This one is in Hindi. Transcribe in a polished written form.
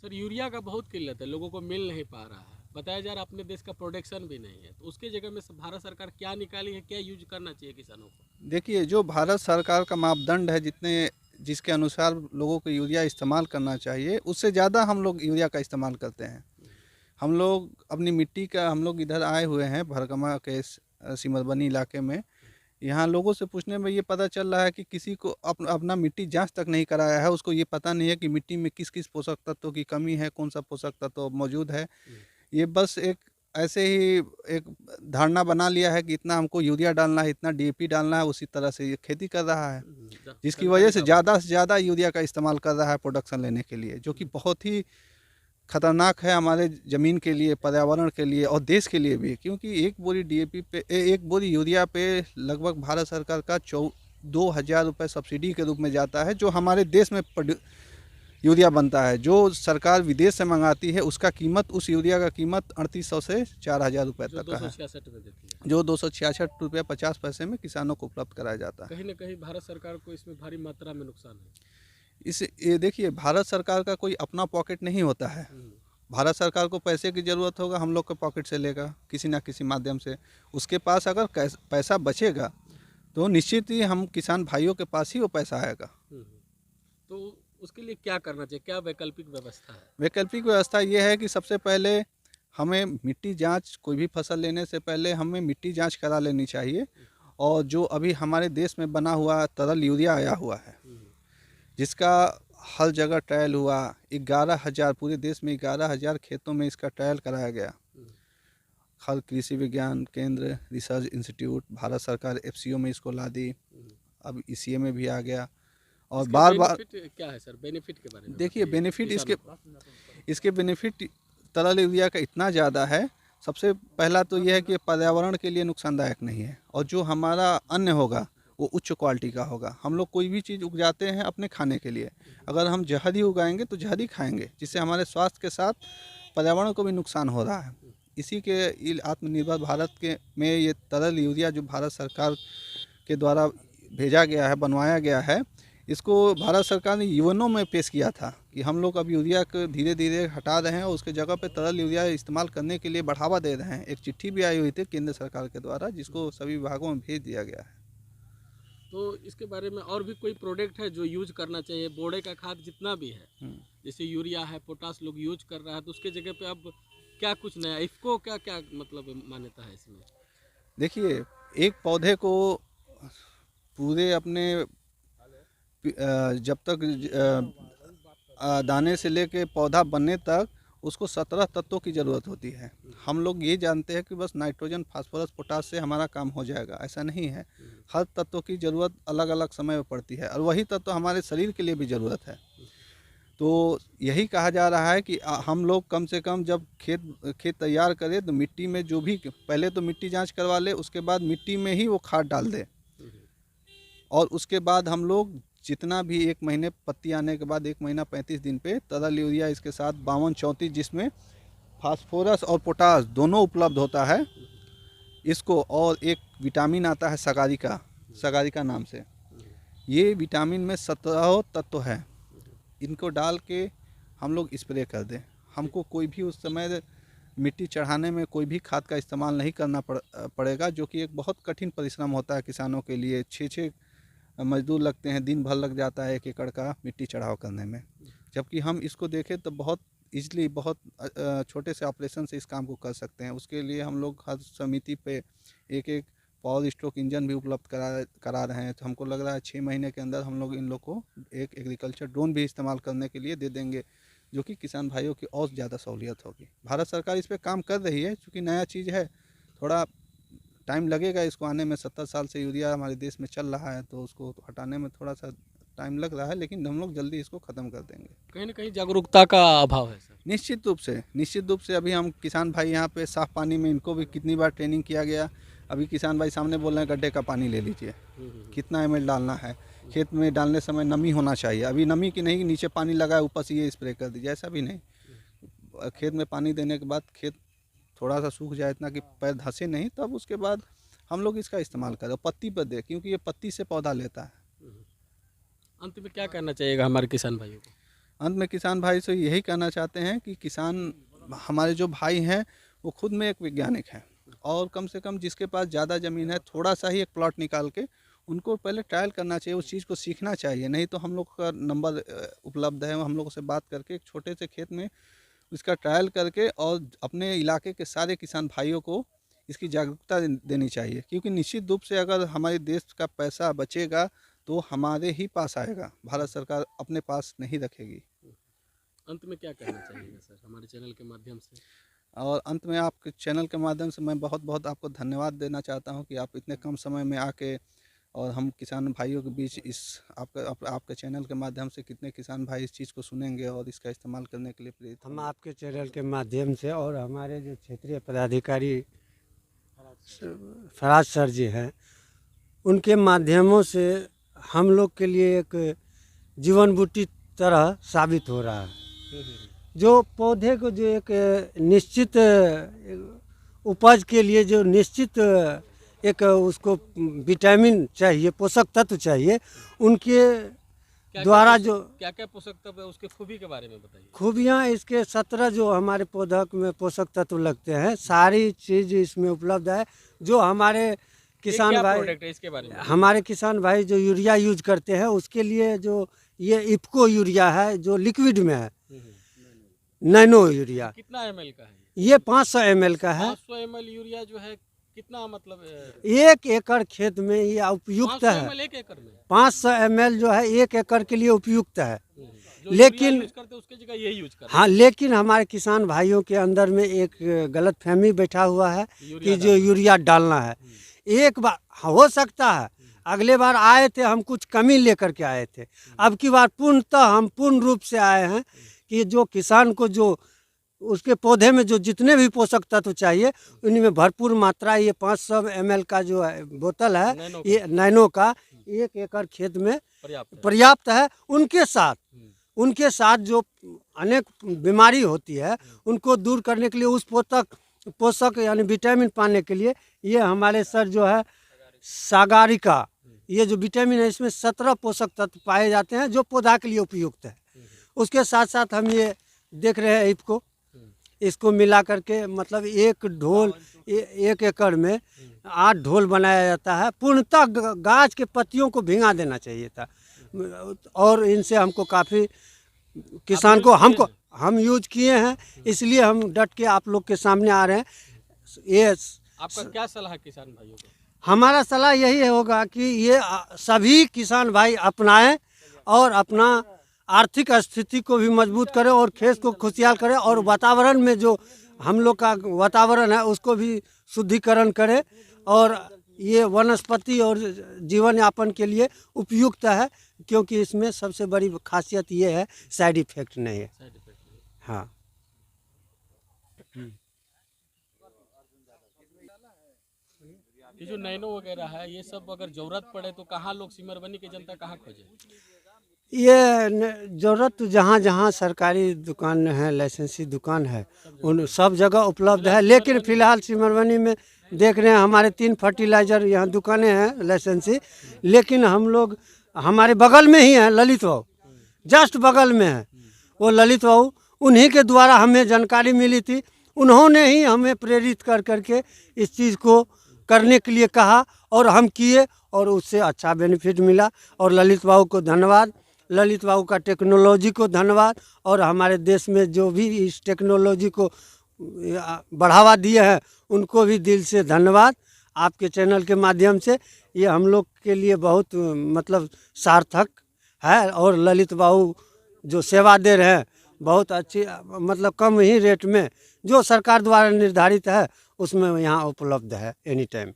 सर यूरिया का बहुत किल्लत है, लोगों को मिल नहीं पा रहा है। बताया जा रहा है अपने देश का प्रोडक्शन भी नहीं है, तो उसके जगह में भारत सरकार क्या निकाली है, क्या यूज करना चाहिए किसानों को? देखिए, जो भारत सरकार का मापदंड है, जिसके अनुसार लोगों को यूरिया इस्तेमाल करना चाहिए, उससे ज़्यादा हम लोग यूरिया का इस्तेमाल करते हैं। हम लोग अपनी मिट्टी का, हम लोग इधर आए हुए हैं भरगमा के सिमरबनी इलाके में। यहाँ लोगों से पूछने में ये पता चल रहा है कि किसी को अपना मिट्टी जांच तक नहीं कराया है। उसको ये पता नहीं है कि मिट्टी में किस किस पोषक तत्वों की कमी है, कौन सा पोषक तत्व मौजूद है। ये बस एक ऐसे ही एक धारणा बना लिया है कि इतना हमको यूरिया डालना है, इतना डीएपी डालना है, उसी तरह से ये खेती कर रहा है, जिसकी वजह जानकारी से का अभाव। ज़्यादा से ज़्यादा यूरिया का इस्तेमाल कर रहा है प्रोडक्शन लेने के लिए, जो कि बहुत ही खतरनाक है हमारे ज़मीन के लिए, पर्यावरण के लिए और देश के लिए भी। क्योंकि एक बोरी डीएपी पे, एक बोरी यूरिया पे लगभग भारत सरकार का 2,000 रुपये सब्सिडी के रूप में जाता है, जो हमारे देश में यूरिया बनता है। जो सरकार विदेश से मंगाती है, उसका कीमत, उस यूरिया का कीमत 3800 से 4,000 रुपये जो तक दो का सौ है, छियासठ में देती है। जो 266 रुपये 50 पैसे में किसानों को उपलब्ध कराया जाता है। कहीं ना कहीं भारत सरकार को इसमें भारी मात्रा में नुकसान है। ये देखिए, भारत सरकार का कोई अपना पॉकेट नहीं होता है। भारत सरकार को पैसे की ज़रूरत होगा, हम लोग के पॉकेट से लेगा किसी ना किसी माध्यम से। उसके पास अगर पैसा बचेगा तो निश्चित ही हम किसान भाइयों के पास ही वो पैसा आएगा। तो उसके लिए क्या करना चाहिए, क्या वैकल्पिक व्यवस्था है? वैकल्पिक व्यवस्था ये है कि सबसे पहले हमें मिट्टी जांच, कोई भी फसल लेने से पहले हमें मिट्टी जांच करा लेनी चाहिए। और जो अभी हमारे देश में बना हुआ तरल यूरिया आया हुआ है, जिसका हर जगह ट्रायल हुआ, 11,000, पूरे देश में 11,000 खेतों में इसका ट्रायल कराया गया। हर कृषि विज्ञान केंद्र, रिसर्च इंस्टीट्यूट, भारत सरकार एफसीओ में इसको ला दी, अब ईसीए में भी आ गया। और इसके बार बार बेनिफिट क्या है सर, बेनिफिट के बारे में देखिए, बताइए बेनिफिट किसानों को। इसके बेनिफिट तरल यूरिया का इतना ज़्यादा है। सबसे पहला तो यह है कि पर्यावरण के लिए नुकसानदायक नहीं है, और जो हमारा अन्न होगा वो उच्च क्वालिटी का होगा। हम लोग कोई भी चीज़ उगाते हैं अपने खाने के लिए, अगर हम जहर ही उगाएंगे तो जहर ही खाएंगे, जिससे हमारे स्वास्थ्य के साथ पर्यावरण को भी नुकसान हो रहा है। इसी के आत्मनिर्भर भारत के में ये तरल यूरिया जो भारत सरकार के द्वारा भेजा गया है, बनवाया गया है, इसको भारत सरकार ने यूएनओ में पेश किया था कि हम लोग अब यूरिया को धीरे धीरे हटा रहे हैं और उसके जगह पे तरल यूरिया इस्तेमाल करने के लिए बढ़ावा दे रहे हैं। एक चिट्ठी भी आई हुई थी केंद्र सरकार के द्वारा, जिसको सभी विभागों में भेज दिया गया है। तो इसके बारे में और भी कोई प्रोडक्ट है जो यूज करना चाहिए? बोड़े का खाद जितना भी है, जैसे यूरिया है, पोटास लोग यूज कर रहा है, तो उसके जगह पे अब क्या कुछ नया, इसको क्या क्या मतलब मान्यता है इसमें? देखिए, एक पौधे को पूरे अपने जब तक दाने से लेके पौधा बनने तक उसको 17 तत्वों की ज़रूरत होती है। हम लोग ये जानते हैं कि बस नाइट्रोजन, फास्फोरस, पोटास से हमारा काम हो जाएगा, ऐसा नहीं है। हर तत्व की ज़रूरत अलग अलग समय में पड़ती है, और वही तत्व हमारे शरीर के लिए भी ज़रूरत है। तो यही कहा जा रहा है कि हम लोग कम से कम जब खेत तैयार करें तो मिट्टी में जो भी, पहले तो मिट्टी जांच करवा ले, उसके बाद मिट्टी में ही वो खाद डाल दे। और उसके बाद हम लोग जितना भी, 1 महीने पत्ती आने के बाद 1 महीना 35 दिन पे तरल यूरिया इसके साथ 52-34, जिसमें फास्फोरस और पोटास दोनों उपलब्ध होता है इसको, और एक विटामिन आता है सगारिका नाम से। ये विटामिन में 17 तत्व है। इनको डाल के हम लोग स्प्रे कर दें। हमको कोई भी उस समय मिट्टी चढ़ाने में कोई भी खाद का इस्तेमाल नहीं करना पड़ेगा, जो कि एक बहुत कठिन परिश्रम होता है किसानों के लिए। 6-6 मजदूर लगते हैं, दिन भर लग जाता है 1 एकड़ का मिट्टी चढ़ाव करने में। जबकि हम इसको देखें तो बहुत ईजिली, बहुत छोटे से ऑपरेशन से इस काम को कर सकते हैं। उसके लिए हम लोग हर समिति पे एक पावर स्ट्रोक इंजन भी उपलब्ध करा रहे हैं। तो हमको लग रहा है 6 महीने के अंदर हम लोग इन लोग को एक एग्रीकल्चर ड्रोन भी इस्तेमाल करने के लिए दे देंगे, जो कि किसान भाइयों की और ज़्यादा सहूलियत होगी। भारत सरकार इस पर काम कर रही है, चूँकि नया चीज़ है, थोड़ा टाइम लगेगा इसको आने में। 70 साल से यूरिया हमारे देश में चल रहा है, तो उसको हटाने में थोड़ा सा टाइम लग रहा है, लेकिन हम लोग जल्दी इसको ख़त्म कर देंगे। कहीं ना कहीं जागरूकता का अभाव है सर। निश्चित रूप से अभी हम किसान भाई यहाँ पे साफ़ पानी में, इनको भी कितनी बार ट्रेनिंग किया गया। अभी किसान भाई सामने बोल रहे हैं गड्ढे का पानी ले लीजिए, कितना ml डालना है, खेत में डालने समय नमी होना चाहिए। अभी नमी की नहीं, नीचे पानी लगा है ऊपर से ये स्प्रे कर दीजिए, ऐसा भी नहीं। खेत में पानी देने के बाद खेत थोड़ा सा सूख जाए, इतना कि पैर धंसे नहीं, तब उसके बाद हम लोग इसका इस्तेमाल करें। पत्ती पर दे, क्योंकि ये पत्ती से पौधा लेता है। अंत में क्या कहना चाहिएगा हमारे किसान भाइयों को? अंत में किसान भाई से यही कहना चाहते हैं कि किसान हमारे जो भाई हैं वो खुद में एक वैज्ञानिक हैं, और कम से कम जिसके पास ज़्यादा ज़मीन है थोड़ा सा ही एक प्लॉट निकाल के उनको पहले ट्रायल करना चाहिए, उस चीज़ को सीखना चाहिए। नहीं तो हम लोग का नंबर उपलब्ध है, हम लोगों से बात करके एक छोटे से खेत में इसका ट्रायल करके और अपने इलाके के सारे किसान भाइयों को इसकी जागरूकता देनी चाहिए, क्योंकि निश्चित रूप से अगर हमारे देश का पैसा बचेगा तो हमारे ही पास आएगा, भारत सरकार अपने पास नहीं रखेगी। अंत में क्या कहना चाहिएगा सर हमारे चैनल के माध्यम से? और अंत में आपके चैनल के माध्यम से मैं बहुत बहुत आपको धन्यवाद देना चाहता हूं कि आप इतने कम समय में आके और हम किसान भाइयों के बीच इस आपके चैनल के माध्यम से कितने किसान भाई इस चीज़ को सुनेंगे और इसका इस्तेमाल करने के लिए प्रेरित। हम आपके चैनल के माध्यम से और हमारे जो क्षेत्रीय पदाधिकारी फराज सर जी हैं, उनके माध्यमों से हम लोग के लिए एक जीवन बूटी तरह साबित हो रहा है। जो पौधे को जो एक निश्चित उपज के लिए जो निश्चित एक उसको विटामिन चाहिए, पोषक तत्व चाहिए, उनके द्वारा जो क्या क्या पोषक तत्व है उसके खूबी के बारे में बताइए। खूबियाँ इसके 17 जो हमारे पौधा में पोषक तत्व लगते हैं, सारी चीज़ इसमें उपलब्ध है। जो हमारे किसान भाई प्रोडक्ट है इसके बारे में? हमारे किसान भाई जो यूरिया यूज करते हैं उसके लिए जो ये इफ्को यूरिया है जो लिक्विड में है, नैनो यूरिया कितना ml का है? ये 500 ml का है। 500 ml यूरिया जो है कितना मतलब 1 एकड़ खेत में ये उपयुक्त 500 है। ml 1 एकड़ में 500 ml जो है 1 एकड़ के लिए उपयुक्त है। जो लेकिन यूज करते उसके जगह ये यूज करते हाँ, लेकिन हमारे किसान भाइयों के अंदर में एक गलतफहमी बैठा हुआ है कि जो यूरिया डालना है। एक बार हो सकता है अगले बार आए थे हम कुछ कमी लेकर के आए थे, अब की बार पूर्णतः हम पूर्ण रूप से आए हैं कि जो किसान को जो उसके पौधे में जो जितने भी पोषक तत्व चाहिए उनमें भरपूर मात्रा ये 500 ml का जो है बोतल है, ये नैनो का 1 एकड़ खेत में पर्याप्त है। उनके साथ जो अनेक बीमारी होती है उनको दूर करने के लिए उस पोषक यानी विटामिन पाने के लिए ये हमारे सर जो है सागारिका, ये जो विटामिन है इसमें 17 पोषक तत्व पाए जाते हैं जो पौधा के लिए उपयुक्त है। उसके साथ साथ हम ये देख रहे हैं इसको मिला करके मतलब 1 एकड़ में 8 ढोल बनाया जाता है। पूर्णतः गाछ के पत्तियों को भिंगा देना चाहिए था, और इनसे हमको काफ़ी किसान को हम यूज किए हैं, इसलिए हम डट के आप लोग के सामने आ रहे हैं। ये आपका क्या सलाह किसान भाइयों को? हमारा सलाह यही होगा कि ये सभी किसान भाई अपनाएं और अपना आर्थिक स्थिति को भी मजबूत करें और खेत को खुशहाल करें, और वातावरण में जो हम लोग का वातावरण है उसको भी शुद्धिकरण करें, और ये वनस्पति और जीवन यापन के लिए उपयुक्त है, क्योंकि इसमें सबसे बड़ी खासियत ये है साइड इफेक्ट नहीं है। हाँ, ये जो नैनो वगैरह है ये सब अगर जरूरत पड़े तो कहाँ लोग सिमरबनी की जनता कहाँ खोजे? ये ज़रूरत तो जहाँ जहाँ सरकारी दुकान है, लाइसेंसी दुकान है, उन सब जगह उपलब्ध है। लेकिन फ़िलहाल सिमरबनी में देख रहे हैं हमारे 3 फर्टिलाइज़र यहाँ दुकानें हैं लाइसेंसी, लेकिन हम लोग हमारे बगल में ही है ललित बाबू, जस्ट बगल में है वो ललित बाबू, उन्हीं के द्वारा हमें जानकारी मिली थी, उन्होंने ही हमें प्रेरित कर करके इस चीज़ को करने के लिए कहा और हम किए और उससे अच्छा बेनिफिट मिला। और ललित बाबू को धन्यवाद, ललित बाबू का टेक्नोलॉजी को धन्यवाद, और हमारे देश में जो भी इस टेक्नोलॉजी को बढ़ावा दिए हैं उनको भी दिल से धन्यवाद। आपके चैनल के माध्यम से ये हम लोग के लिए बहुत मतलब सार्थक है, और ललित बाबू जो सेवा दे रहे हैं बहुत अच्छी, मतलब कम ही रेट में जो सरकार द्वारा निर्धारित है उसमें यहाँ उपलब्ध है एनी टाइम।